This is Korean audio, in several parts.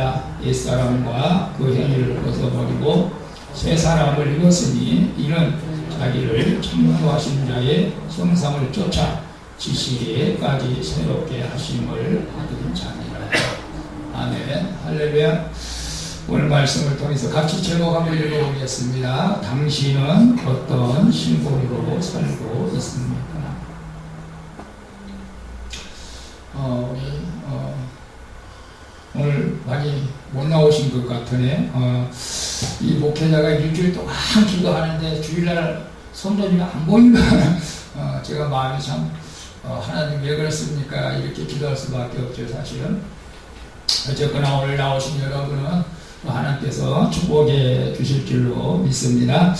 자가 옛사람과 그 행위를 벗어버리고 새 사람을 입었으니 이는 자기를 창조하신 자의 형상을 쫓아 지시에까지 새롭게 하심을 받은 자니라. 아멘. 할렐루야. 오늘 말씀을 통해서 같이 제목 한번 읽어보겠습니다. 당신은 어떤 신분으로 살고 있습니까? 오늘 많이 못 나오신 것 같으네. 이 목회자가 일주일 동안 기도하는데 주일날 손들이 안 보인다. 제가 마음이 참 하나님 왜 그랬습니까? 이렇게 기도할 수밖에 없죠, 사실은. 어쨌거나 오늘 나오신 여러분은 하나님께서 축복해 주실 줄로 믿습니다.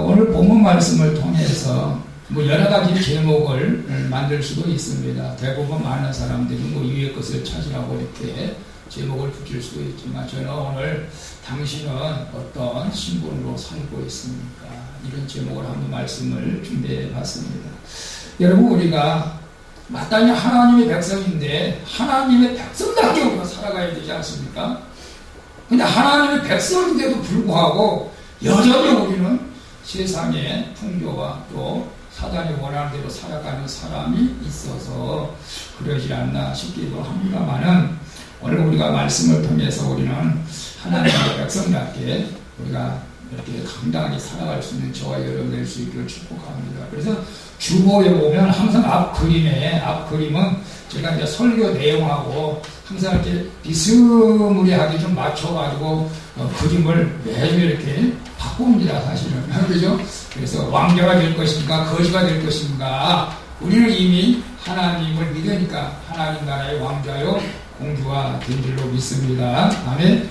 오늘 본문 말씀을 통해서 여러 가지 제목을 만들 수도 있습니다. 대부분 많은 사람들이 위의 것을 찾으라고 이렇게 제목을 붙일 수도 있지만 저는 오늘 당신은 어떤 신분으로 살고 있습니까? 이런 제목을 한번 말씀을 준비해 봤습니다. 여러분, 우리가 마땅히 하나님의 백성인데 하나님의 백성답게 우리가 살아가야 되지 않습니까? 근데 하나님의 백성인데도 불구하고 여전히 우리는 세상의 풍조와 또 사단이 원하는 대로 살아가는 사람이 있어서 그러지 않나 싶기도 합니다만은 오늘 우리가 말씀을 통해서 우리는 하나님의 백성답게 우리가 이렇게 당당하게 살아갈 수 있는 저와 여러분 될 수 있기를 축복합니다. 그래서 주보에 보면 항상 앞그림은 제가 이제 설교 내용하고 항상 이렇게 비스무리하게 좀 맞춰가지고 그림을 매주 이렇게 바꿉니다, 사실은. 그죠? 그래서 왕자가 될 것인가, 거지가 될 것인가, 우리는 이미 하나님을 믿으니까 하나님 나라의 왕자요, 공주가 된 줄로 믿습니다. 아멘.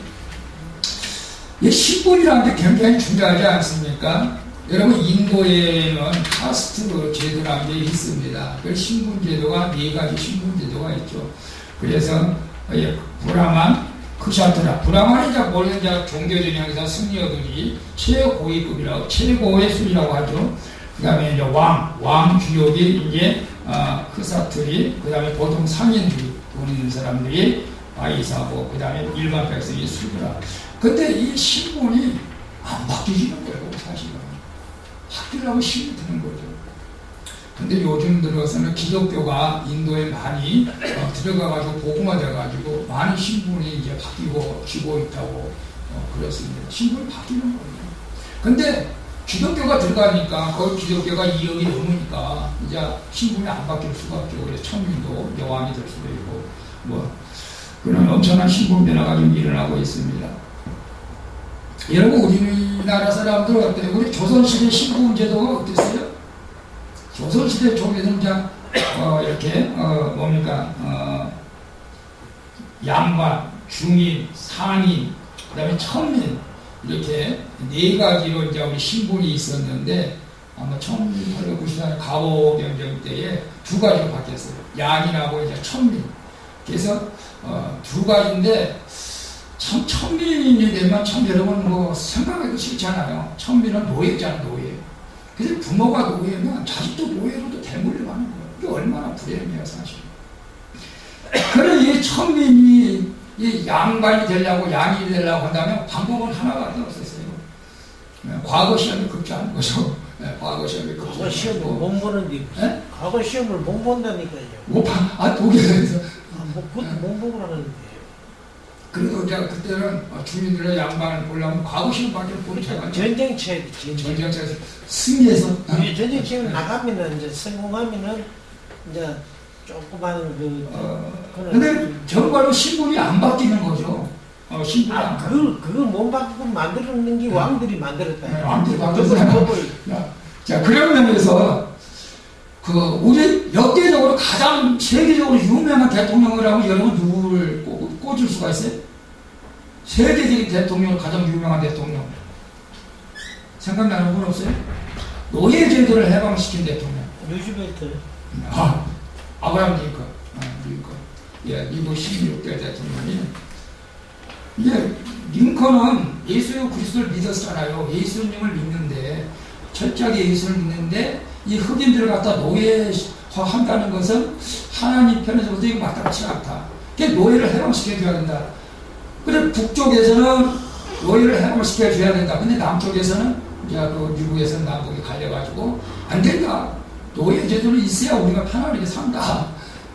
이 신분이라는 게 굉장히 중요하지 않습니까? 여러분, 인도에는 카스트 제도라는 게 있습니다. 그 신분 제도가 4가지 신분 제도가 있죠. 그래서 브라만, 크샤트라, 브라만이 이제 모르는 자 종교적인 형사 승려들이 최고위급이라고, 최고의 순이라고 하죠. 그 다음에 이제 왕 귀족이 이제 크사트리, 그 다음에 보통 상인들이, 돈 있는 사람들이 바이사고, 그 다음에 일반 백성이 수드라. 근데 이 신분이 안 바뀌지는 거예요, 사실은. 바뀌려고 힘이 드는 거죠. 근데 요즘 들어서는 기독교가 인도에 많이 들어가가지고 복음화돼가지고 많은 신분이 이제 바뀌고 지고 있다고 그렇습니다. 신분이 바뀌는 거예요. 근데 기독교가 들어가니까 거기 기독교가 2억이 넘으니까 이제 신분이 안 바뀔 수가 없죠. 그래서 천민도 여왕이 될 수도 있고 그런 엄청난 신분 변화가 좀 일어나고 있습니다. 여러분, 우리나라 사람들 어때요? 우리 조선시대 신분 제도가 어땠어요? 조선시대 쪽에는 그냥 이렇게 뭡니까 양반, 중인, 상인, 그 다음에 천민, 이렇게 4가지로 이제 우리 신분이 있었는데 아마 1894년 가오병정 때에 2가지로 바뀌었어요. 양인하고 이제 천민. 그래서 2가지인데 참 천민이 되면 참 여러분 생각하기도 싫잖아요. 천민은 노예잖아, 노예. 그래서 부모가 노예면 자식도 노예로도 대물림하는 거예요. 이게 얼마나 불행해요, 사실. 그래, 이 천민이 이 양반이 되려고, 양이 되려고 한다면 방법은 하나밖에 없었어요. 과거 시험을 급제하는 거죠. 과거 시험을 급제하는 과거 시험을 못 보는데, 과거 시험을 못 본다니까요. 못 봐. 독일에서. 못 보고 나는데. 그래도 이제 그때는 주민들의 양반을 보려면 과거 시험밖에 보지 않아요. 전쟁체에서 승리해서. 전쟁체에 나가면은 이제 성공하면은 이제 조그마한 근데 정말로 신분이 안 바뀌는 거죠. 신분이 안 바뀌는. 그걸 못 바꾸고 만들어낸 게 왕들이 만들었다. 네, 왕들이 만들었다. 자, 그런 면에서 우리 역대적으로 가장 세계적으로 유명한 대통령을 하면 여러분 누구를 꽂을 수가 있어요? 세계적인 대통령, 가장 유명한 대통령. 생각나는 분 없어요? 노예제도를 해방시킨 대통령. 루즈벨트. 아브라함 링컨. 미국 16대 대통령이. 이제 링컨은 예수 그리스도를 믿었잖아요. 예수님을 믿는데, 철저하게 예수를 믿는데, 이 흑인들을 갖다 노예화한다는 것은 하나님 편에서부터 이거 마땅치 않다. 노예를 해방시켜줘야 된다. 그래 북쪽에서는 노예를 해방시켜줘야 된다. 근데 남쪽에서는 이제 그 미국에서는 남북이 갈려가지고 안 된다. 노예 제도는 있어야 우리가 편안하게 산다.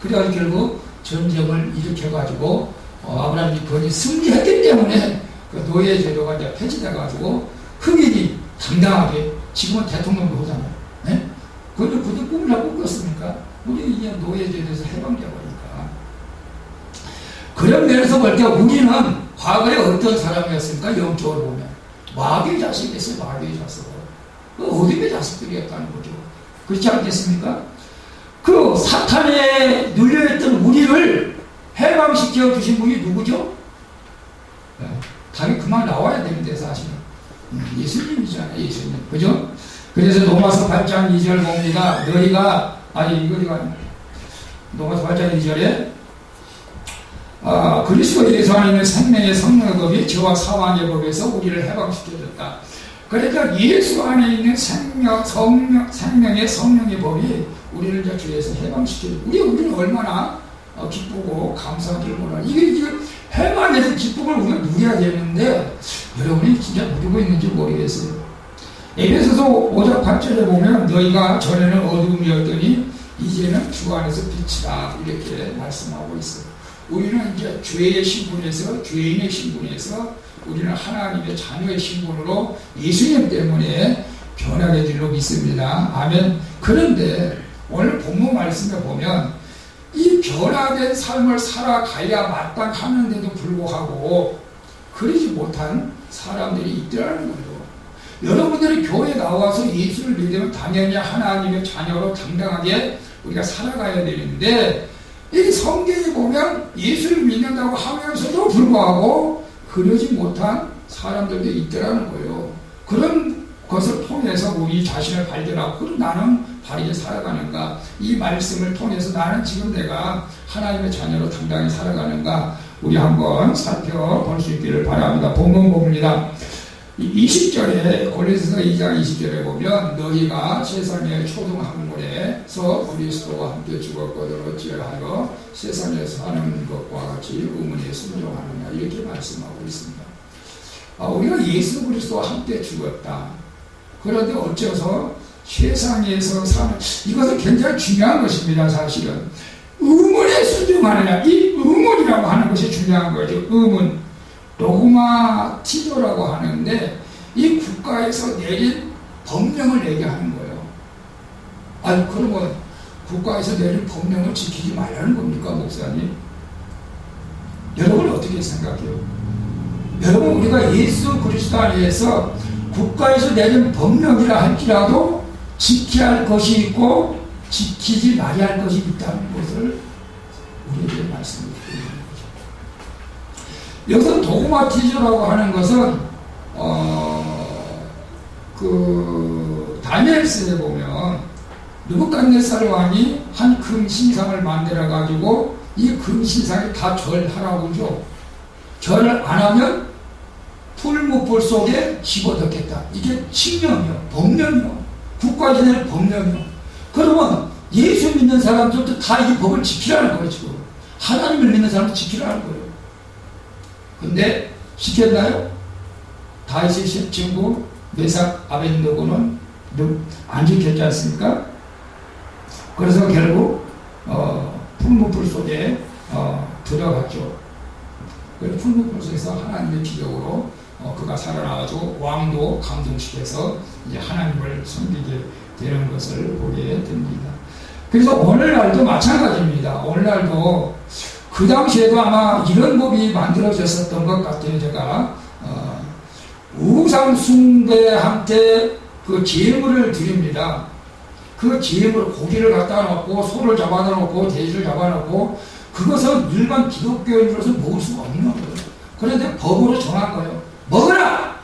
그래가지고 결국 전쟁을 일으켜가지고 아브라함 링컨이 승리했기 때문에 그 노예 제도가 이제 폐지돼가지고 흑인이 당당하게 지금은 대통령도 하잖아요. 네? 그런데 그때 꿈이나 꿨겠습니까? 우리 이제 노예 제도에서 해방되어 버리니까. 그런 면에서 볼 때 우리는 과거에 어떤 사람이었습니까? 영적으로 보면 마귀의 자식이었어요. 마귀의 자식. 어둠의 자식들이었다는 거죠. 그렇지 않겠습니까? 그 사탄에 눌려있던 우리를 해방시켜 주신 분이 누구죠? 네. 답이 그만 나와야 되는데 사실은 예수님이잖아요. 예수님. 그죠? 그래서 로마서 8장 2절 봅니다. 너희가 이거가 로마서 8장 2절에 그리스도 예수 안에 있는 생명의 성령의 법이 저와 사망의 법에서 우리를 해방시켜줬다. 그러니까 예수 안에 있는 생명의 성령의 법이 우리를 이제 주에서 해방시켜줘. 우리는 얼마나 기쁘고 감사하기를 몰라. 이게 해방에서 기쁨을 우리가 누려야 되는데 여러분이 진짜 누리고 있는지 모르겠어요. 에베소서 5장 8절에 보면 너희가 전에는 어둠이었더니 이제는 주 안에서 빛이다 이렇게 말씀하고 있어요. 우리는 이제 죄의 신분에서 죄인의 신분에서 우리는 하나님의 자녀의 신분으로 예수님 때문에 변하게 될 줄로 믿습니다. 아멘. 그런데 오늘 본문 말씀에 보면 이 변화된 삶을 살아가야 마땅하는데도 불구하고 그러지 못한 사람들이 있더라는 거예요. 여러분들이 교회에 나와서 예수를 믿으면 당연히 하나님의 자녀로 당당하게 우리가 살아가야 되는데 이 성경에 보면 예수를 믿는다고 하면서도 불구하고 그러지 못한 사람들도 있더라는 거예요. 그런 것을 통해서 우리 자신을 발견하고 그럼 나는 바르게 살아가는가, 이 말씀을 통해서 나는 지금 내가 하나님의 자녀로 당당히 살아가는가 우리 한번 살펴볼 수 있기를 바랍니다. 본문 봅니다. 20절에 고린도서 2장 20절에 보면 너희가 세상의 초등학문에서 그리스도와 함께 죽었거든 어찌하여 세상에서 사는 것과 같이 의문에 순종하느냐 이렇게 말씀하고 있습니다. 우리가 예수 그리스도와 함께 죽었다. 그런데 어째서 세상에서 사는 이것은 굉장히 중요한 것입니다. 사실은 의문에 순종하느냐 이 의문이라고 하는 것이 중요한 거죠. 의문 도그마티조라고 하는데 이 국가에서 내린 법령을 내게 하는 거예요. 그러면 국가에서 내린 법령을 지키지 말라는 겁니까, 목사님? 여러분 어떻게 생각해요? 여러분 우리가 예수 그리스도 안에서 국가에서 내린 법령이라 할지라도 지켜야 할 것이 있고 지키지 말아야 할 것이 있다는 것을 우리에게 말씀드립니다. 여기서 도그마티즈라고 하는 것은 다니엘서에 보면 느부갓네살 왕이 한 금신상을 만들어 가지고 이 금신상에 다 절하라고 그러죠. 절을 안 하면 풀무불 속에 집어넣겠다. 이게 칙령이요, 법령이요, 국가에서 내는 법령이요. 그러면 예수 믿는 사람들도 다 이 법을 지키라는 거예요. 지금 하나님을 믿는 사람도 지키라는 거예요. 근데 시켰나요? 다윗의 친구 메삭 아벤느고는 안 지켰지 않습니까? 그래서 결국 풀무불 속에 들어갔죠. 그래서 풀무불 속에서 하나님의 기적으로 그가 살아나가지고 왕도 감동시켜서 이제 하나님을 섬기게 되는 것을 보게 됩니다. 그래서 오늘날도 마찬가지입니다. 오늘날도 그 당시에도 아마 이런 법이 만들어졌었던 것 같아요. 제가 우상 숭배한테 그 제물을 드립니다. 그 제물 고기를 갖다 놓고 소를 잡아다 놓고 돼지를 잡아 놓고 그것은 일반 기독교인으로서 먹을 수가 없는 거예요. 그런데 법으로 정한 거예요. 먹어라!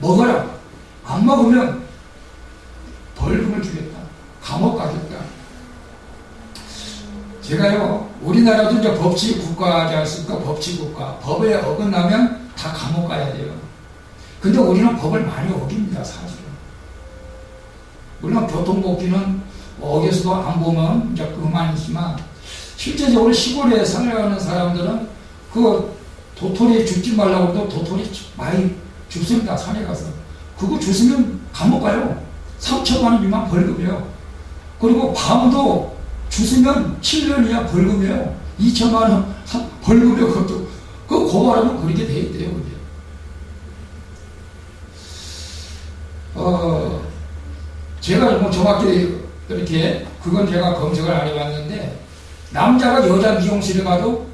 먹어라! 안 먹으면 벌금을 주겠다. 감옥 가겠다. 제가요, 우리나라도 이제 법치 국가지 않습니까? 법치 국가. 법에 어긋나면 다 감옥 가야 돼요. 근데 우리는 법을 많이 어깁니다, 사실은. 물론 교통법규는 어겨서도 안 보면 이제 그만이지만, 실제적으로 시골에 살아가는 사람들은 그 도토리 죽지 말라고 해도 도토리 많이 죽습니다. 산에 가서. 그거 주시면 감옥 가요. 3천만 원 미만 벌금이에요. 그리고 밤도 주시면 7년 이하 벌금이에요. 2천만 원 벌금이에요. 그것도. 그 고발하면 그렇게 돼 있대요. 그게. 제가 뭐 정확히 이렇게 그건 제가 검색을 안 해봤는데 남자가 여자 미용실에 가도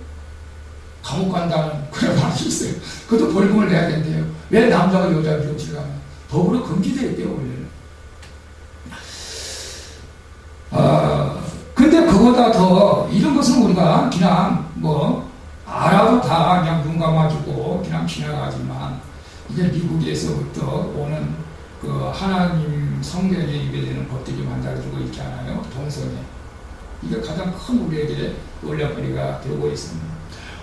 감옥 간다는 그런 말이 있어요. 그것도 벌금을 내야 된대요. 왜 남자가 여자 미용실에 가면? 법으로 금지되어 있대요, 원래는. 근데 그보다 더 이런 것은 우리가 그냥 뭐 알아도 다 그냥 눈 감아주고 그냥 지나가지만 이제 미국에서부터 오는 그 하나님 성경에 입에되는 것들이 만들어지고 있잖아요. 동성애. 이게 가장 큰 우리에게 놀랄거리가 되고 있습니다.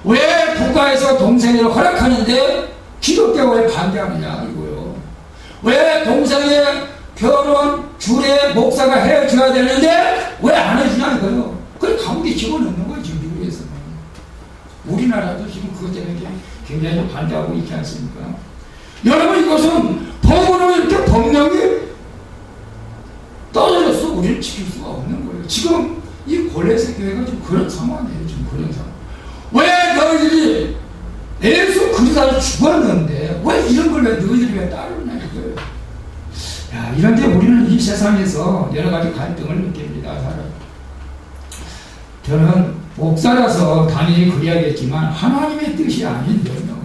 왜 국가에서 동성애를 허락하는데 기독교가 왜 반대하느냐 이거요. 왜 동성애 결혼 주례 목사가 해줘야 되는데 왜 안 해주냐 이거요. 그래 감옥에 집어넣는 거예요 지금 미국에서는. 우리나라도 지금 그것 때문에 굉장히 반대하고 있지 않습니까? 여러분 이것은 법으로 이렇게 법령이 떨어졌어. 우리는 지킬 수가 없는 거예요. 지금 이 골레세 교회가 지금 그런 상황이에요. 지금 그런 상황. 왜 너희들이 예수 그리스도를 죽었는데 왜 이런 걸 왜 너희들이 왜 따르냐 이거예요. 야, 이런데 우리는 이 세상에서 여러 가지 갈등을 느낍니다. 저는 목사라서 당연히 그래야겠지만 하나님의 뜻이 아닌 명령을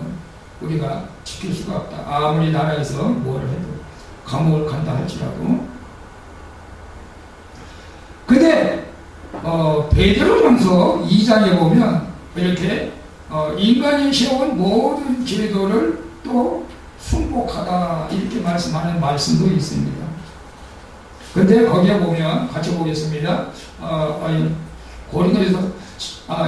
우리가 지킬 수가 없다. 아무리 나라에서 뭘 해도 감옥을 간다 할지라도. 근데 베드로전서 2장에 보면 이렇게 인간이 세운 모든 제도를 또 순복하다 이렇게 말씀하는 말씀도 있습니다. 근데 거기에 보면 같이 보겠습니다. 고린도에서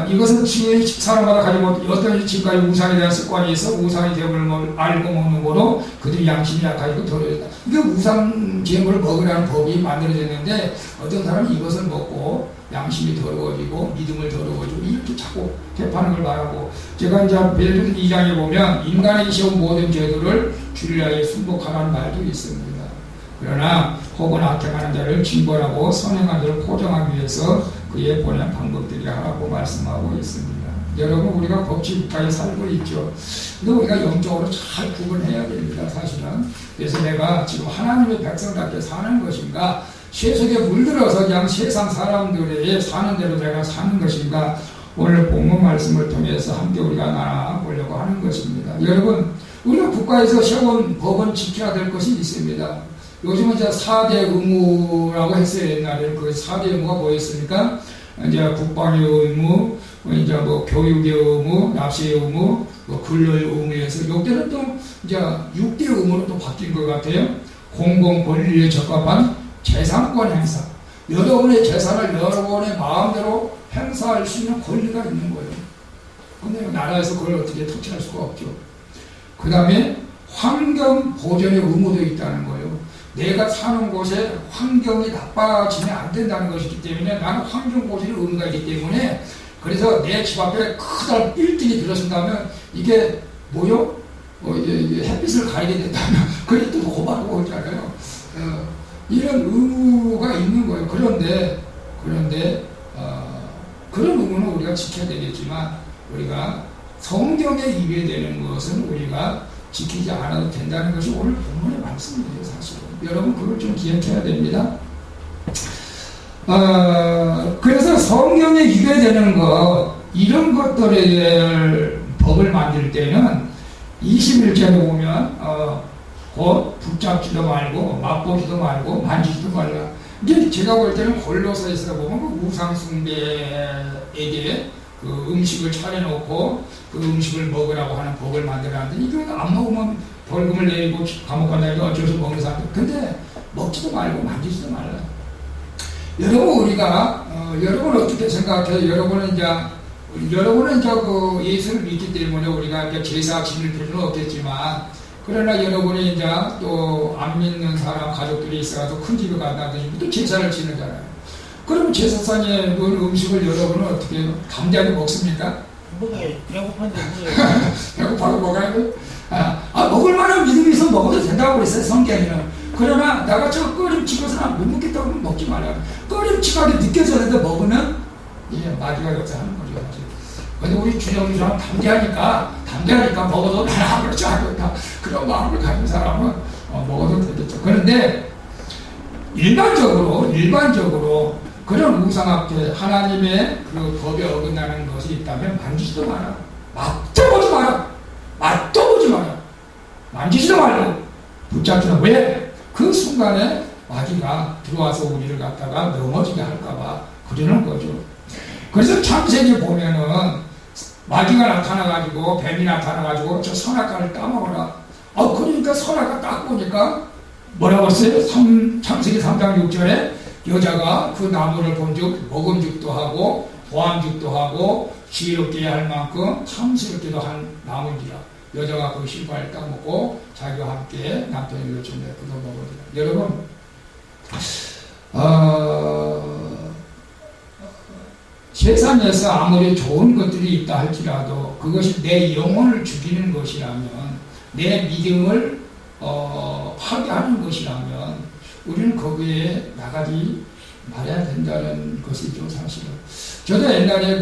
이것은 지혜의 사람마다 가지고 어떤 지금까지 우상에 대한 습관이 있어 우상의 제물을 알고 먹는 거로 그들이 양심이 약하고 더러워졌다. 이게 우상 제물을 먹으라는 법이 만들어졌는데 어떤 사람은 이것을 먹고 양심이 더러워지고 믿음을 더러워지고 이렇게 자꾸 개파는 걸 말하고 제가 이제 베드로전서 2장에 보면 인간이 세운 모든 제도를 주를 위하여 순복하라는 말도 있습니다. 그러나 혹은 악행하는 자를 징벌하고 선행하는 자를 포정하기 위해서 그에 보낸 방법들이라고 말씀하고 있습니다. 여러분 우리가 법치국가에 살고 있죠. 근데 우리가 영적으로 잘 구분해야 됩니다. 사실은. 그래서 내가 지금 하나님의 백성답게 사는 것인가 세속에 물들어서 그냥 세상 사람들의 사는 대로 내가 사는 것인가 오늘 본문 말씀을 통해서 함께 우리가 나눠보려고 하는 것입니다. 여러분 우리가 국가에서 세운 법은 지켜야 될 것이 있습니다. 요즘은 이제 4대 의무라고 했어요. 옛날에는 그 4대 의무가 뭐였습니까? 이제 국방의 의무, 이제 뭐 교육의 의무, 납세의 의무, 뭐 근로의 의무에서 요때는 또 이제 6대 의무로 또 바뀐 것 같아요. 공공 권리에 적합한 재산권 행사. 여러분의 재산을 여러분의 마음대로 행사할 수 있는 권리가 있는 거예요. 근데 나라에서 그걸 어떻게 터치할 수가 없죠. 그 다음에 환경 보존의 의무도 있다는 거예요. 내가 사는 곳에 환경이 나빠지면 안 된다는 것이기 때문에 나는 환경 보존의 의무가 있기 때문에 그래서 내 집 앞에 크다 빌딩이 들어선다면 이게 뭐요? 햇빛을 가리게 된다면 그게 또 고발하고 있잖아요. 이런 의무가 있는 거예요. 그런데 그런 의무는 우리가 지켜야 되겠지만 우리가 성경에 입에되는 것은 우리가 지키지 않아도 된다는 것이 오늘 본문의 말씀이에요. 사실은. 여러분 그걸 좀 기억해야 됩니다. 그래서 성경에 입에되는 것 이런 것들에 대한 법을 만들 때는 21절에 보면 곧 붙잡지도 말고 맛보지도 말고 만지지도 말라. 이게 제가 볼 때는 골로새에서 보면 그 우상숭배에게 그 음식을 차려놓고 그 음식을 먹으라고 하는 법을 만들었는데 이거 안 먹으면 벌금을 내고 감옥 간다니까 어쩔 수 먹는 사람들. 근데 먹지도 말고 만지지도 말라. 여러분 우리가 여러분 어떻게 생각해요? 여러분은 이제 그 예수를 믿기 때문에 우리가 이제 제사 지낼 필요는 없겠지만 그러나 여러분이 이제 또 안 믿는 사람 가족들이 있어서 큰 집에 간다든지 또 제사를 지내잖아요. 그럼 제사상에 그 음식을 여러분은 어떻게 해요? 담대하게 먹습니까? 뭐게 배고픈데 뭐게 배고파도 먹어야 돼. 먹을 만한 믿음이 있으면 먹어도 된다고 그랬어요, 성경에는. 그러나 내가 저 꺼림칙해서 못 먹겠다고 하면 먹지 말아요. 꺼림칙하게 느껴졌는데 먹으면 마귀가 역사하는 거죠. 근데 우리 주영이처럼 담대하니까 먹어도 나는 아무렇지 않겠다. 그런 마음을 가진 사람은 먹어도 되겠죠. 그런데 일반적으로 그런 우상 앞에 하나님의 그 법에 어긋나는 것이 있다면 만지지도 마라. 맛도 보지 마라. 만지지도 말고 붙잡지도. 왜? 그 순간에 마귀가 들어와서 우리를 갖다가 넘어지게 할까봐 그러는 거죠. 그래서 창세기 보면은 마귀가 나타나가지고, 뱀이 나타나가지고 저 선악과를 따먹어라. 그러니까 선악과 딱 보니까 뭐라고 했어요? 창세기 3장 6절에 여자가 그 나무를 본즉 먹음직도 하고 보암직도 하고 지혜롭게 할 만큼 탐스럽게도 한 나무니라. 여자가 그 실과를 따먹고 자기와 함께 남편이 놓쳤는데 그도 먹으리라. 여러분, 세상에서 아무리 좋은 것들이 있다 할지라도 그것이 내 영혼을 죽이는 것이라면, 내 믿음을 파괴하는 것이라면 우리는 거기에 나가지 말아야 된다는 것이죠, 사실은. 저도 옛날에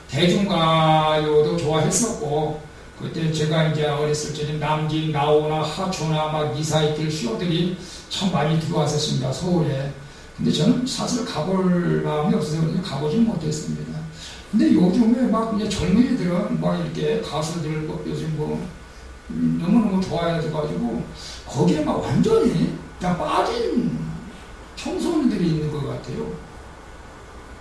대중가요도 좋아했었고, 그때 제가 이제 어렸을 적에 남진, 나오나, 하초나, 막 이사이길 쇼들이 참 많이 들어왔었습니다, 서울에. 근데 저는 사실 가볼 마음이 없어서 가보지 못했습니다. 근데 요즘에 막 이제 젊은이들은 막 이렇게 가수들 요즘 너무너무 좋아해가지고 거기에 막 완전히 그냥 빠진 청소년들이 있는 것 같아요.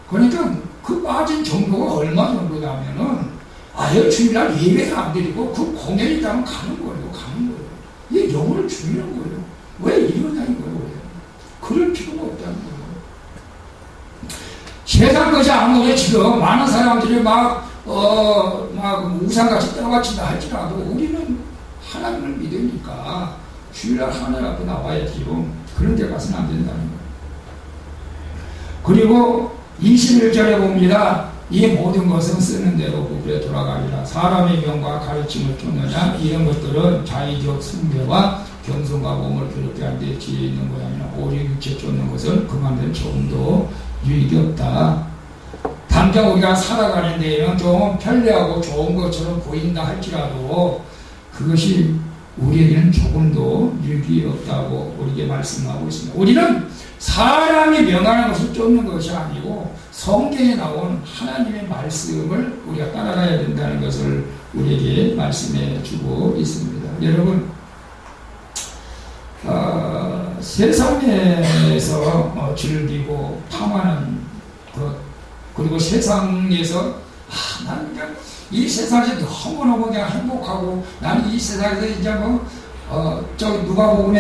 그러니까 그 빠진 정도가 얼마 정도냐면은 아예 주일날 예배를 안 드리고 그 공연이 있다면 가는 거예요. 이게 영혼을 죽이는 거예요. 왜 이러냐는 거예요. 그럴 필요가 없다는 거예요. 세상 것이 아무리 지금 많은 사람들이 막 우상같이 떠받친다 할지라도 우리는 하나님을 믿으니까 주일날 하늘 앞에 나와야지요. 그런 데 가서는 안 된다는 거예요. 그리고 21절에 봅니다. 이 모든 것은 쓰는 대로 부부에 돌아가리라. 사람의 명과 가르침을 쫓느냐, 이런 것들은 자의적 숭배와 겸손과 몸을 괴롭게 할 때 지혜 있는 모양이나 오직 육체 쫓는 것은 그만큼 조금도 유익이 없다. 당장 우리가 살아가는 데에는 좀 편리하고 좋은 것처럼 보인다 할지라도 그것이 우리에게는 조금도 유익이 없다고 우리에게 말씀하고 있습니다. 우리는 사람이 명하는 것을 쫓는 것이 아니고 성경에 나온 하나님의 말씀을 우리가 따라가야 된다는 것을 우리에게 말씀해 주고 있습니다. 여러분, 세상에서 즐기고 탐하는 것, 그리고 세상에서 나는 그냥 이 세상에서 너무너무 그냥 행복하고, 나는 이 세상에서 이제 누가복음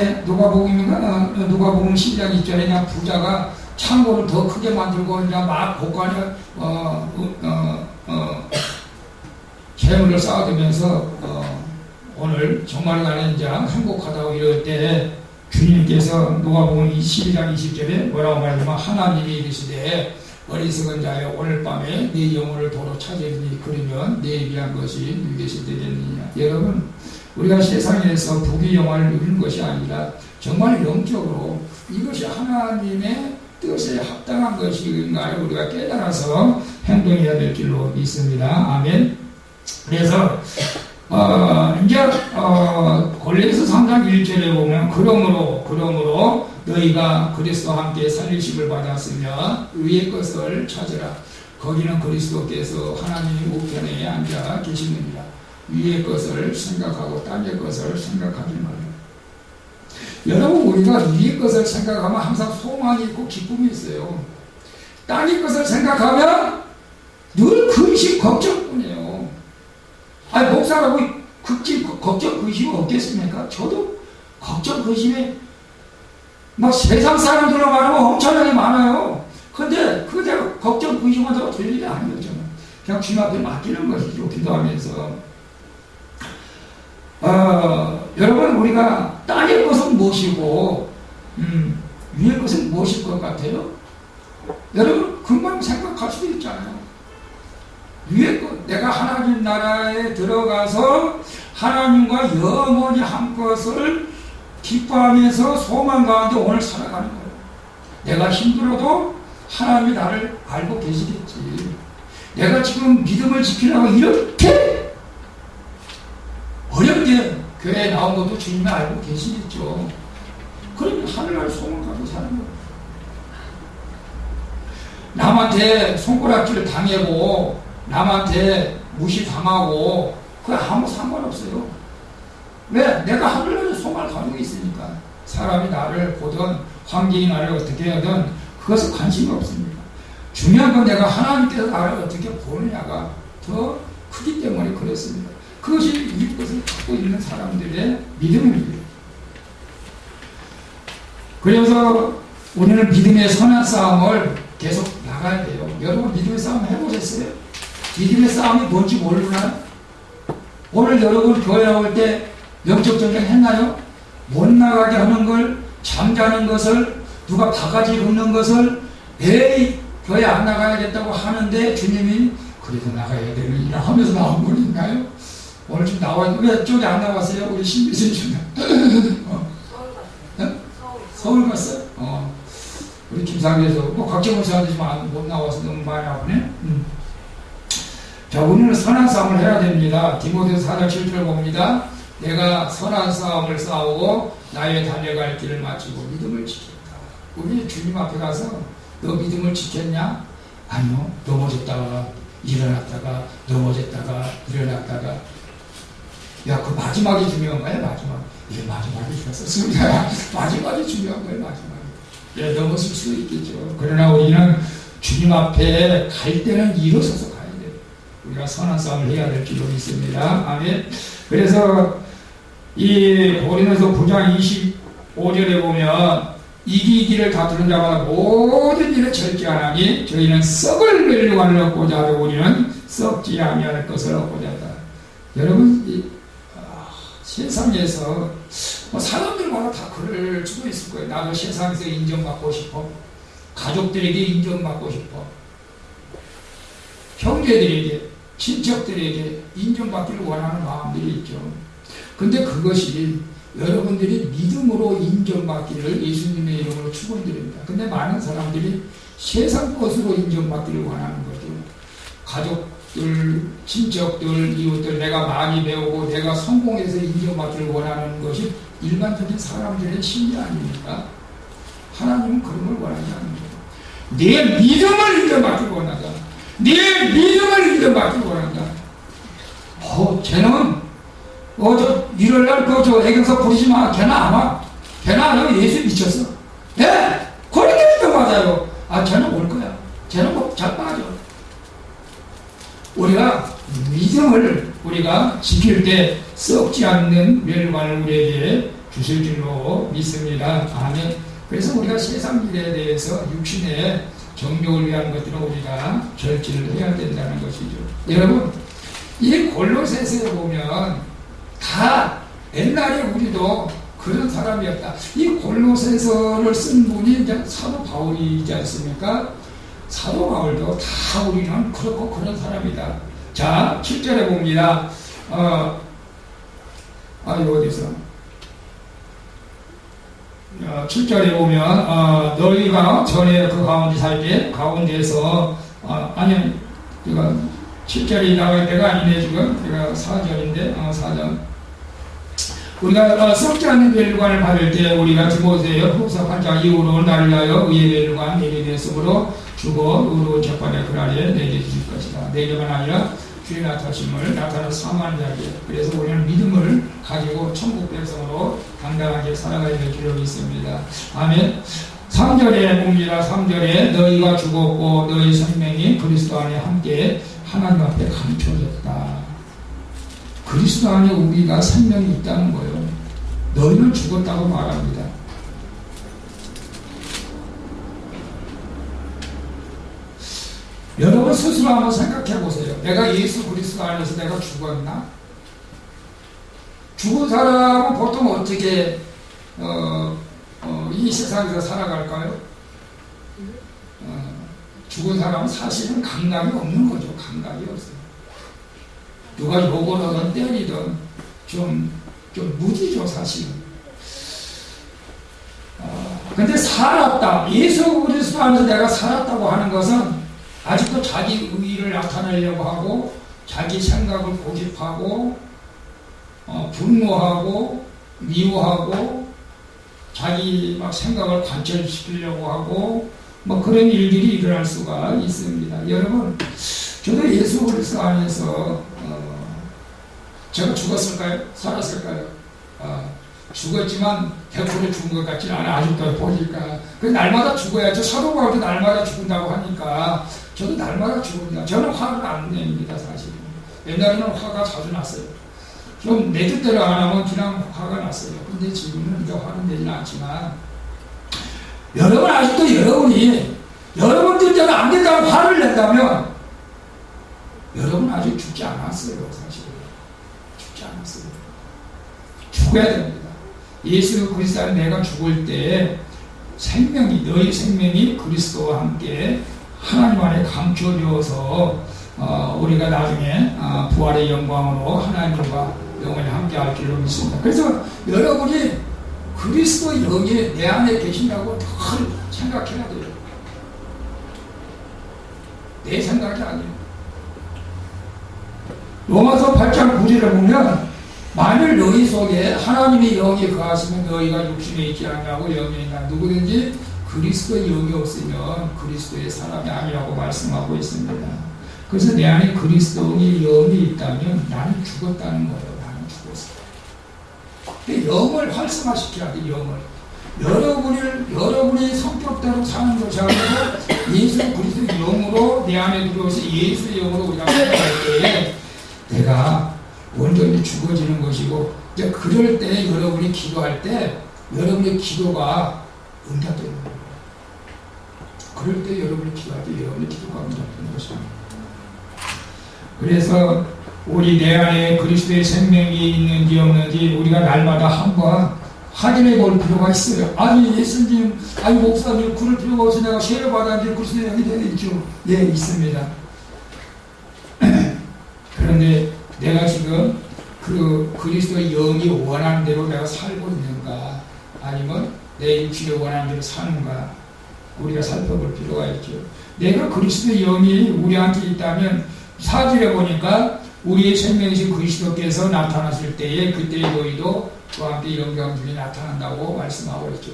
12장 2절에 그냥 부자가 창고를 더 크게 만들고 이제 막 곳간에 재물을 쌓아두면서 오늘 정말 나는 이제 행복하다고 이럴 때 주님께서 누가복음 12장 20절에 뭐라고 말하냐면 하나님이 이르시되 어리석은 자여 오늘 밤에 네 영혼을 도로 찾으리니 그러면 네 위한 것이 누구시 되겠느냐. 여러분, 우리가 세상에서 부귀 영화를 누리는 것이 아니라 정말 영적으로 이것이 하나님의 뜻에 합당한 것인가를 우리가 깨달아서 행동해야 될 줄로 믿습니다. 아멘. 그래서 이제 골로새 3장 1절에 보면 그러므로 너희가 그리스도와 함께 살리심을 받았으며 위의 것을 찾으라. 거기는 그리스도께서 하나님의 우편에 앉아 계시느니라. 위의 것을 생각하고 땅의 것을 생각하지 말라. 여러분, 우리가 위의 것을 생각하면 항상 소망이 있고 기쁨이 있어요. 땅의 것을 생각하면 늘 근심 걱정뿐이에요. 아니, 목사라고 걱정 근심이 없겠습니까? 저도 걱정 근심이 막 세상 사람들로 말하면 엄청나게 많아요. 근데 그대로 걱정 근심한다고 될 일이 아니에요. 저는 그냥 주님 앞에 맡기는 것이죠. 기도하면서. 여러분, 우리가 땅의 것은 무엇이고 위의 것은 무엇일 것 같아요? 여러분, 금방 생각할 수도 있잖아요. 위의 것, 내가 하나님 나라에 들어가서 하나님과 영원히 한 것을 기뻐하면서 소망 가운데 오늘 살아가는 거예요. 내가 힘들어도 하나님이 나를 알고 계시겠지. 내가 지금 믿음을 지키려고 이렇게 어렵게 교회에 나온 것도 주님이 알고 계시겠죠. 그러면 하늘나라에 소망 가지고 사는 거예요. 남한테 손가락질을 당하고 남한테 무시당하고 그거 아무 상관없어요. 왜? 내가 하늘나라에 소망을 가지고 있으니까. 사람이 나를 보든 환경이 나를 어떻게 하든 그것은 관심이 없습니다. 중요한 건 내가 하나님께서 나를 어떻게 보느냐가 더 크기 때문에 그렇습니다. 그것이 이것을 갖고 있는 사람들의 믿음입니다. 그래서 우리는 믿음의 선한 싸움을 계속 나가야 돼요. 여러분 믿음의 싸움 해보셨어요? 믿음의 싸움이 뭔지 모르나요? 오늘 여러분 교회 나올 때 영적 전쟁 했나요? 못 나가게 하는 걸, 잠자는 것을, 누가 바가지 긁는 것을 에이 교회 안 나가야겠다고 하는데 주님이 그래도 나가야 되는 일 하면서 나온 분 있나요? 오늘 좀 나와있는데 왜 쪽에 안 나왔어요? 우리 신비선 좀 서울 갔어요? 우리 김상에서 뭐 곽정훈 씨한테 좀 못 나와서 너무 많이 아프네. 자, 우리는 선한 싸움을 해야 됩니다. 디모데서 4장 7절 봅니다. 내가 선한 싸움을 싸우고 나의 달려갈 길을 마치고 믿음을 지켰다. 우리 주님 앞에 가서 너 믿음을 지켰냐? 아니요. 넘어졌다가 일어났다가 넘어졌다가 일어났다가. 야, 그 마지막이 중요한 거야. 마지막. 이게 마지막이 중요했습니다. 마지막이 중요한 거예요. 마지막이. 예, 넘어질 수 있겠죠. 그러나 우리는 주님 앞에 갈 때는 일어서서 가야 돼요. 우리가 선한 싸움을 해야 될 줄로 믿습니다. 아멘. 그래서 이 고린도서 9장 25절에 보면 이기기를 다투는 자마다 모든 일에 절제하나니 저희는 썩을 멸류관을 얻고자 하고 우리는 썩지 아니할 것을 얻고자 한다. 여러분 세상에서 뭐 사람들마다 다 그럴 수도 있을 거예요. 나도 세상에서 인정받고 싶어. 가족들에게 인정받고 싶어. 형제들에게, 친척들에게 인정받기를 원하는 마음들이 있죠. 근데 그것이 여러분들이 믿음으로 인정받기를 예수님의 이름으로 축원드립니다. 근데 많은 사람들이 세상 것으로 인정받기를 원하는 거죠. 가족들, 친척들, 이웃들 내가 많이 배우고 내가 성공해서 인정받기를 원하는 것이 일반적인 사람들의 심리 아닙니까? 하나님은 그런 걸 원하지 않는 거예요. 내 믿음을 인정받기를 원한다. 내 믿음을 인정받기를 원한다. 쟤는 저 일요일날 저 애경서 부르지 마. 걔는 안 와. 걔는 안 와요. 예수 미쳤어. 예? 그렇게 인정받아요. 쟤는 올 거야. 쟤는 뭐 잘 빠져. 우리가 믿음을 우리가 지킬 때 썩지 않는 멸관을 우리에게 주실 줄로 믿습니다. 아멘. 그래서 우리가 세상 일에 대해서 육신의 정욕을 위한 것들은 우리가 절제를 해야 된다는 것이죠. 여러분, 이 골로새서에 보면 다 옛날에 우리도 그런 사람이었다. 이 골로새서를 쓴 분이 이제 사도 바울이지 않습니까? 사도 바울도 다 우리는 그렇고 그런 사람이다. 자, 7절에 봅니다. 이거 어디서? 7절에 보면, 너희가 전에 그 가운데 살 때, 가운데에서, 제가 7절이 나갈 때가 아니네, 지금. 제가 4절인데, 4절. 우리가 썩지 않는 멸관을 받을 때 우리가 디모데서 후서 8장 이후로 나를 위하여 의의 멸관 내게 됐으므로 주고 의로운 첫번에 그날에 내게 주실 것이다. 내게만 아니라 주의 나타심을 나타내는 사모하는 자에게. 그래서 우리는 믿음을 가지고 천국 백성으로 당당하게 살아가야 될 줄로 믿습니다. 아멘. 3절에 봅니다. 3절에 너희가 죽었고 너희 생명이 그리스도 안에 함께 하나님 앞에 감춰졌다. 그리스도 안에 우리가 생명이 있다는 거예요. 너희는 죽었다고 말합니다. 여러분 스스로 한번 생각해 보세요. 내가 예수 그리스도 안에서 내가 죽었나? 죽은 사람은 보통 어떻게 이 세상에서 살아갈까요? 죽은 사람은 사실은 감각이 없는 거죠. 감각이 없어요. 누가 욕을 하든 때리든 좀 무지죠, 사실은. 근데 살았다. 예수 그리스도 안에서 내가 살았다고 하는 것은 아직도 자기 의의를 나타내려고 하고, 자기 생각을 고집하고, 분노하고, 미워하고, 자기 막 생각을 관철시키려고 하고, 뭐 그런 일들이 일어날 수가 있습니다. 여러분, 저도 예수 그리스도 안에서 제가 죽었을까요? 살았을까요? 죽었지만 100% 죽은 것 같지는 않아. 아직도 보니까. 그 날마다 죽어야죠. 사도 바울도 날마다 죽는다고 하니까 저도 날마다 죽습니다. 저는 화를 안 냅니다, 사실. 옛날에는 화가 자주 났어요. 좀 내 뜻대로 안 하면 그냥 화가 났어요. 근데 지금은 이제 화는 내지는 않지만, 여러분 아직도 여러분들이 안 된다고 화를 낸다면 여러분 아직 죽지 않았어요, 사실은. 죽지 않았어요. 죽어야 됩니다. 예수 그리스도 안에 내가 죽을 때 너희 생명이 그리스도와 함께 하나님 안에 감춰져서 우리가 나중에 부활의 영광으로 하나님과 영원히 함께 할 줄로 믿습니다. 그래서 여러분이 그리스도 영이 내 안에 계신다고 늘 생각해야 돼요. 내 생각이 아니에요. 로마서 8장 9절을 보면, 만일 너희 속에 하나님의 영이 거하시면 너희가 육신에 있지 않냐고 영이 있나. 누구든지 그리스도의 영이 없으면 그리스도의 사람이 아니라고 말씀하고 있습니다. 그래서 내 안에 그리스도의 영이 있다면 나는 죽었다는 거예요. 나는 죽었어요. 영을 활성화시켜야 돼, 영을. 여러분이 성격대로 사는 것이 아니고 예수 그리스도의 영으로 내 안에 들어오서 예수의 영으로 우리가 살아갈 때 내가 온전히 죽어지는 것이고, 이제 그럴 때 여러분이 기도할 때 여러분의 기도가 응답되는 거예요. 그럴 때 여러분이 기도할 때 여러분의 기도가 응답되는 것입니다. 그래서 우리 내 안에 그리스도의 생명이 있는지 없는지 우리가 날마다 한번 확인해 볼 필요가 있어요. 아니 예수님, 아니 목사님, 그럴 필요가 없어. 내가 세례 받았는데 그리스도의 영이 되겠죠. 예, 있습니다. 그런데 내가 지금 그 그리스도의 영이 원하는 대로 내가 살고 있는가, 아니면 내 육신이 원하는 대로 사는가, 우리가 살펴볼 필요가 있죠. 내가 그리스도의 영이 우리한테 있다면, 사절에 보니까 우리의 생명이신 그리스도께서 나타나실 때에 그때 너희도 그와 함께 영광 중에 나타난다고 말씀하고 있죠.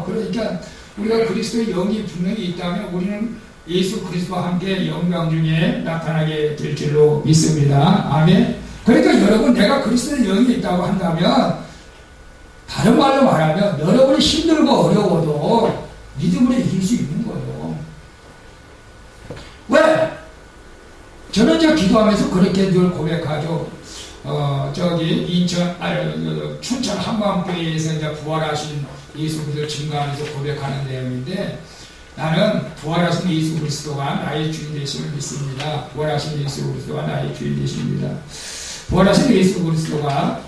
그러니까 우리가 그리스도의 영이 분명히 있다면 우리는 예수 그리스도와 함께 영광 중에 나타나게 될 줄로 믿습니다. 아멘. 그러니까 여러분, 내가 그리스도의 영이 있다고 한다면, 다른 말로 말하면 여러분이 힘들고 어려워도 믿음으로 이길 수 있는 거예요. 왜? 저는 이제 기도하면서 그렇게 늘 고백하죠. 춘천 한마음교회에서 이제 부활하신 예수 그리스도 증거하면서 고백하는 내용인데, 나는 부활하신 예수 그리스도가 나의 주인 되심을 믿습니다. 부활하신 예수 그리스도가 나의 주인 되십니다. 부활하신 예수 그리스도가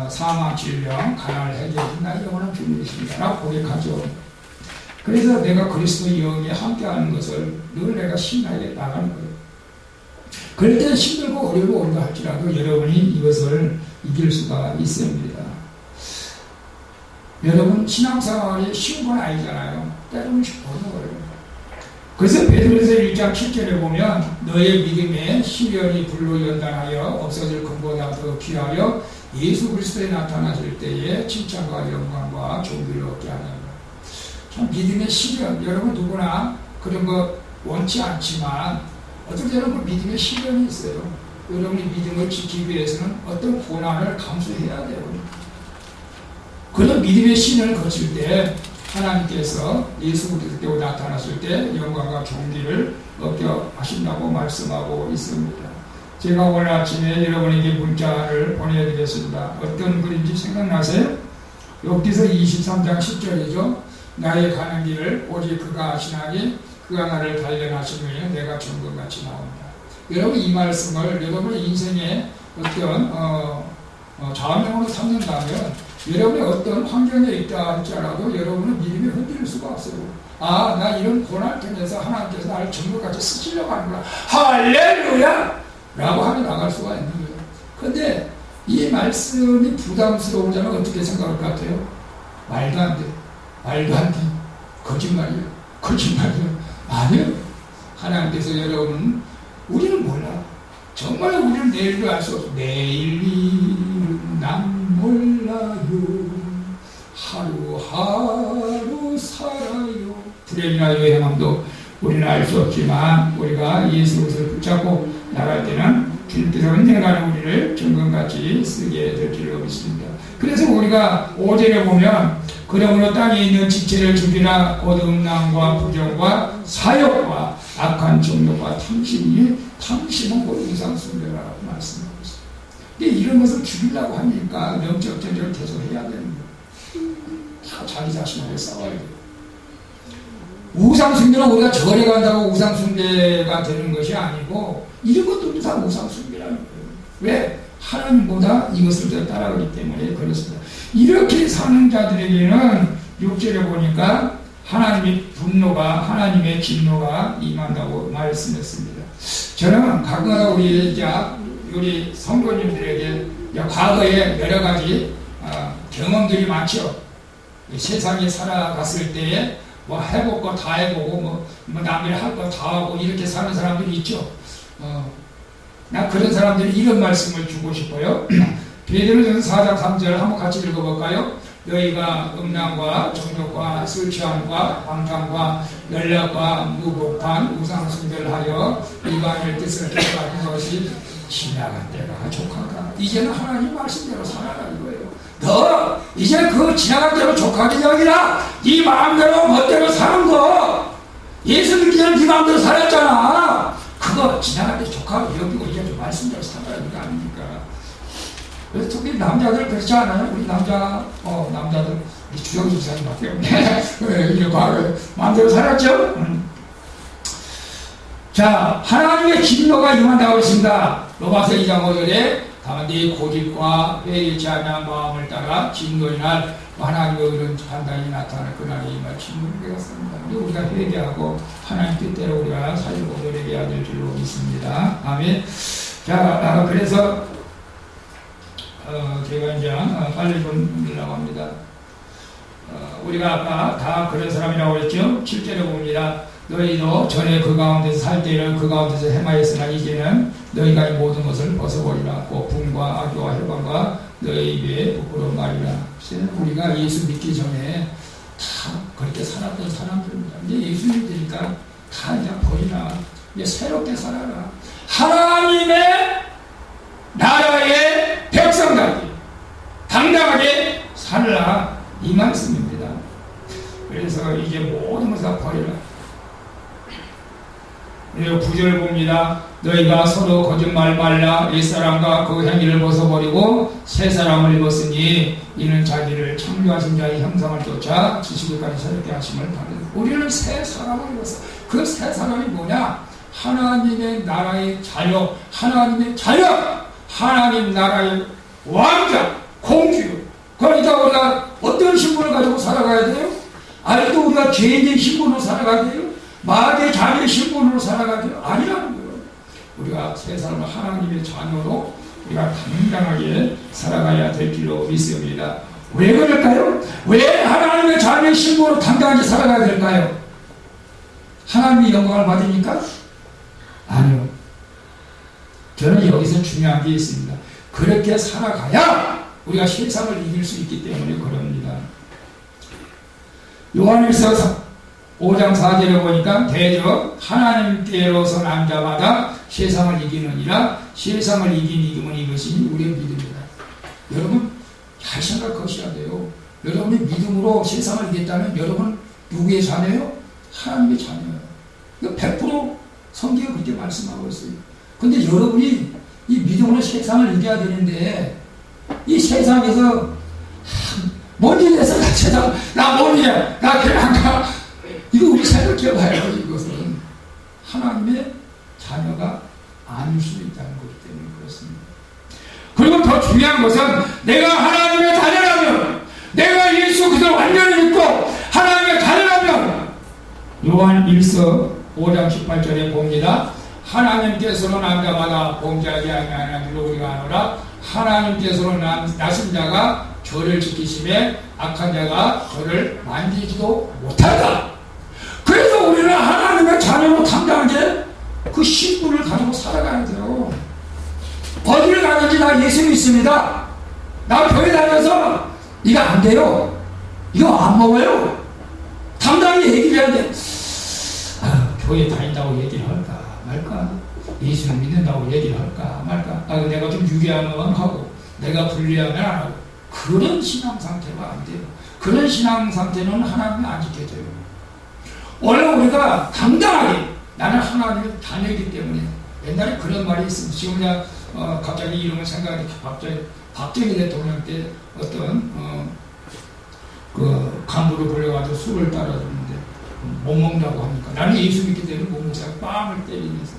사망, 질병, 가난을 해결해준 나의 영원한 주인 되십니다. 라고 고백하죠. 그래서 내가 그리스도의 영에 함께하는 것을 늘 내가 신나게 나가는 거예요. 그럴 때 힘들고 어려워 온다 할지라도 여러분이 이것을 이길 수가 있습니다. 여러분, 신앙생활이 쉬운 건 아니잖아요. 때로는 어려워요. 그래서 베드로서 1장 7절에 보면, 너의 믿음에 시련이 불로 연단하여 없어질 것보다 더 귀하여 예수 그리스도에 나타나실 때에 칭찬과 영광과 존귀를 얻게 하는 것. 참 믿음의 시련, 여러분 누구나 그런 거 원치 않지만 어떤 때는 그 믿음의 시련이 있어요. 여러분이 믿음을 지키기 위해서는 어떤 고난을 감수해야 돼요. 그런 믿음의 시련을 거칠 때 하나님께서 예수 그리스도로 나타났을 때 영광과 존귀를 얻게 하신다고 말씀하고 있습니다. 제가 오늘 아침에 여러분에게 문자를 보내드리겠습니다. 어떤 글인지 생각나세요? 욥기서 23장 10절이죠. 나의 가는 길을 오직 그가 아시나니 그가 나를 단련하시며 내가 정금같이 나옵니다. 여러분, 이 말씀을 여러분의 인생에 어떤 좌우명으로 삼는다면, 여러분이 어떤 환경에 있다 할지라도 여러분은 믿음이 흔들릴 수가 없어요. 나 이런 고난을 통해서 하나님께서 나를 정금같이 쓰시려고 하는구나, 할렐루야! 라고 하며 나갈 수가 있는 거예요. 근데 이 말씀이 부담스러운 자는 어떻게 생각할 것 같아요? 말도 안 돼. 말도 안 돼. 거짓말이야. 거짓말이야. 아니요. 하나님께서 여러분, 우리는 몰라. 정말 우리는 내일도 알 수 없어. 내일은 난 몰라요. 하루하루 살아요. 불행이나 요행함도 우리는 알 수 없지만 우리가 예수 그리스도를 붙잡고 나갈 때는 주님께서 언젠가는 우리를 정금같이 쓰게 될 줄로 믿습니다. 그래서 우리가 5절에 보면 그러므로 땅에 있는 지체를 죽이나 곧 음란과 부정과 사욕과 악한 정욕과 탐심은 곧 우상숭배라고 말씀하고 있습니다. 근데 이런 것을 죽이려고 하니까 영적 전쟁을 계속 해야 되는 거예요. 다 자기 자신에게 싸워야 돼요. 우상숭배는 우리가 절에 간다고 우상숭배가 되는 것이 아니고 이런 것들도 다 우상숭배라는 거예요. 왜? 하나님보다 이것을 더 따라가기 때문에 그렇습니다. 이렇게 사는 자들에게는 6절에 보니까 하나님의 분노가, 하나님의 진노가 임한다고 말씀했습니다. 저는 가끔가다 우리 성도님들에게 과거에 여러 가지 경험들이 많죠. 세상에 살아갔을 때에 뭐 해볼 거 다 해보고 뭐 남들 할 거 다 하고 이렇게 사는 사람들이 있죠. 나 그런 사람들이 이런 말씀을 주고 싶어요. 베드로전서 4장 3절 한번 같이 읽어볼까요? 너희가 음란과 정욕과 술 취함과 방탕과 연락과 무복한 우상숭배를 하여 일반의 뜻을 따라가는 것이 지나간 때가 족하다. 이제는 하나님 말씀대로 살아라 이거예요. 너 이제 그 지나간 대로 족하게 아니라 네 마음대로 멋대로 사는 거. 예수 믿기 전에 네 마음대로 살았잖아. 그거 지나간 데 족하고 여기고 이제 좀 말씀대로 살아야 되는 거 아닙니까? 그래서 특히 남자들 그렇지 않아요? 우리 남자들 우리 주영 집사님밖에 없네. 이렇게 마음대로 살았죠? 자, 하나님의 진노가 임한다고 했습니다. 로마서 2장 5절에 다만 네 고집과 회의치 않는 마음을 따라 진노의 날 하나님의 의는 판단이 나타날 그날에 임할 진노를 되었습니다. 우리가 회개하고 하나님 뜻대로 우리가 살고 노력해야 될 줄로 믿습니다. 아멘. 자, 그래서 제가 이제 빨리 좀 읽으려고 합니다. 우리가 아까 다 그런 사람이라고 했죠. 7절에 봅니다. 너희도 전에 그 가운데서 살 때는 그 가운데서 헤마했으나 이제는 너희가 이 모든 것을 벗어버리라. 고품과 악과 혈관과 너희 입에 부끄러운 말이라. 우리가 예수 믿기 전에 다 그렇게 살았던 사람들입니다. 이제 예수 믿으니까 다 이제 버리라. 이제 새롭게 살아라. 하나님의 나라의 백성답게 당당하게 살라. 이 말씀입니다. 그래서 이제 모든 것을 다 버리라. 그리고 9절 봅니다. 너희가 서로 거짓말 말라. 옛사람과 그 행위를 벗어버리고 새 사람을 입었으니 이는 자기를 창조하신 자의 형상을 쫓아 지식을까지 새롭게 하심을 받으라. 우리는 새 사람을 입었어. 그 새 사람이 뭐냐? 하나님의 나라의 자녀, 하나님의 자녀, 하나님 나라의 왕자, 공주. 그러니까 우리가 어떤 신분을 가지고 살아가야 돼요? 아직도 우리가 죄인의 신분으로 살아가야 돼요? 마귀의 자녀의 신분으로 살아가야 돼요? 아니라는 거예요. 우리가 새 사람을 하나님의 자녀로 우리가 당당하게 살아가야 될 줄로 믿습니다. 왜 그럴까요? 왜 하나님의 자녀의 신분으로 당당하게 살아가야 될까요? 하나님의 영광을 받으니까? 아니요. 저는 여기서 중요한 게 있습니다. 그렇게 살아가야 우리가 세상을 이길 수 있기 때문에 그럽니다. 요한일서 5장 4절에 보니까 대저 하나님께로서 난 자마다 세상을 이기느니라. 세상을 이김은 이것이 우리의 믿음이다. 여러분 잘 생각하셔야 돼요. 여러분이 믿음으로 세상을 이겼다면 여러분 누구의 자녀예요? 하나님의 자녀예요. 이거 100% 성경이 그렇게 말씀하고 있어요. 근데 여러분이 이 믿음으로 세상을 이겨야 되는데 이 세상에서 뭔 일이 해서 나 세상 나 뭔 일이야 나 그냥 가 이거 우리 생각해봐요. 이것은 하나님의 자녀가 아닐 수 있다는 거기 때문에 그렇습니다. 그리고 더 중요한 것은 내가 하나님의 자녀라면 내가 예수 그리스도를 완전히 믿고 하나님의 자녀라면 요한 1서 5장 18절에 봅니다. 하나님께서는 남자마다 범죄하지 아니하는 줄로 우리가 아노라. 하나님께서는 나신 자가 저를 지키심에 악한 자가 저를 만지지도 못한다. 그래서 우리는 하나님의 자녀로 당당하게 그 신분을 가지고 살아가야 돼요. 어디를 가든지 나 예수 믿습니다. 나 교회 다녀서 이거 안 돼요. 이거 안 먹어요. 당당히 얘기를 해야 돼. 교회 다닌다고 얘기를 할까 말까? 예수를 믿는다고 얘기를 할까 말까? 내가 좀 유리하면 하고 내가 불리하면 안 하고 그런 신앙 상태가 안 돼요. 그런 신앙 상태는 하나님이 안 지켜줘요. 원래 우리가 당당하게 나는 하나님을 다니기 때문에 옛날에 그런 말이 있습니다. 지금 그냥 갑자기 이름을 생각하니까 박정희 대통령 때 어떤 그 간부를 불러가지고 술을 따라줬는데 못 먹는다고 하니까 나는 예수 믿기 때문에 못 먹자고 빵을 때리면서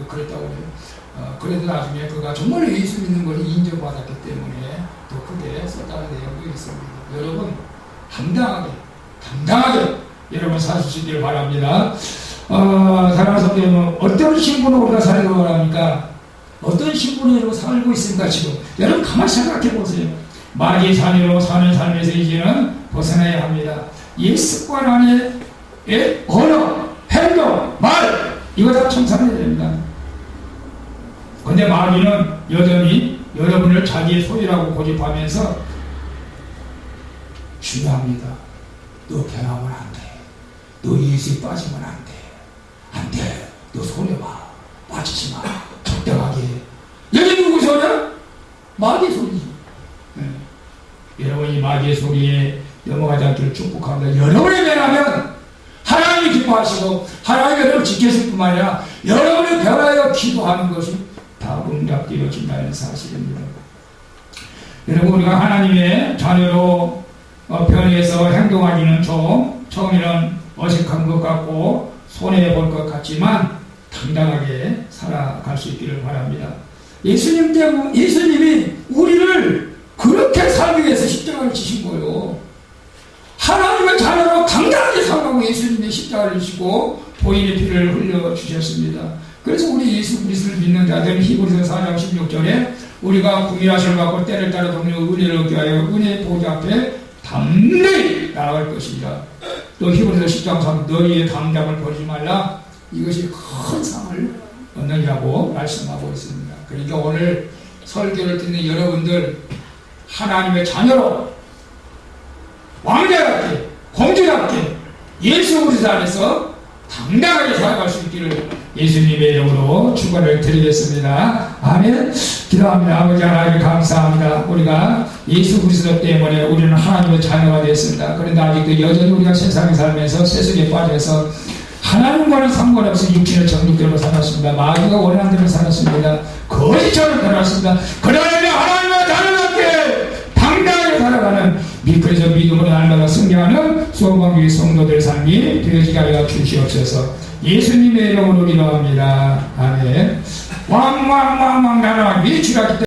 그랬다고 해요. 그래도 나중에 그가 정말 예수 믿는 걸 인정받았기 때문에 또 크게 썼다는 내용도 있습니다. 여러분 당당하게 여러분 사실 수 있기를 바랍니다. 사랑하는 성도님은 어떤 신분으로 우리가 살고 합니까? 어떤 신분으로 살고 있습니까 지금? 여러분 가만히 생각해 보세요. 마귀의 자녀로 사는 삶에서 이제는 벗어나야 합니다. 이 습관 안에 언어, 행동, 말 이거 다 청산해야 됩니다. 근데 마귀는 여전히 여러분을 자기의 소유라고 고집하면서 중요합니다. 너 변하면 안 돼. 너 예수에 빠지면 안 돼. 안 돼. 너 손해 봐. 빠지지 마. 적당하게. 여기 누구 소리야? 마귀의 소리지. 여러분이 마귀의 소리에 넘어가지 않기를 축복합니다. 여러분이 변하면 하나님이 기뻐하시고 하나님이 여러분을 지켰을 뿐만 아니라 여러분이 변하여 기도하는 것이 다 응답되어진다는 사실입니다. 여러분 우리가 하나님의 자녀로 변해서 행동하기는 처음에는 어색한 것 같고 손해볼 것 같지만 당당하게 살아갈 수 있기를 바랍니다. 예수님이 우리를 그렇게 살기 위해서 십자가를 지신 거예요. 하나님의 자녀로 당당하게 살라고 예수님이 십자가를 지시고 보혈의 피를 흘려주셨습니다. 그래서 우리 예수 그리스도를 믿는 자들은 히브리서 4장 16절에 우리가 구미하심을 받고 때를 따라 동료 은혜를 얻게 하여 은혜의 보좌 앞에 담대히 나아갈 것이다. 또 히브리서 10장 3 너희의 담담을 버리지 말라. 이것이 큰 상을 얻느냐고 말씀하고 있습니다. 그러니까 오늘 설교를 듣는 여러분들 하나님의 자녀로 왕자답게 공주답게 예수 그리스도 안에서 당당하게 살아갈 수 있기를 예수님의 이름으로 축원을 드리겠습니다. 아멘. 기도합니다. 아버지 하나님 감사합니다. 우리가 예수 그리스도 때문에 우리는 하나님의 자녀가 됐습니다. 그런데 아직도 여전히 우리가 세상에 살면서 세속에 빠져서 하나님과는 상관없이 육신의 정욕대로 살았습니다. 마귀가 원하는 대로 살았습니다. 거짓처럼 살았습니다. 그러나 하나님의 자녀답게 당당하게 살아가는 미끄러져 믿음으로 날마다 승리하는 소망교회 성도들 삶이 되어지게 하여 주시옵소서. 예수님의 이름으로 기도합니다. 아멘. 왕왕왕왕 나라 위치가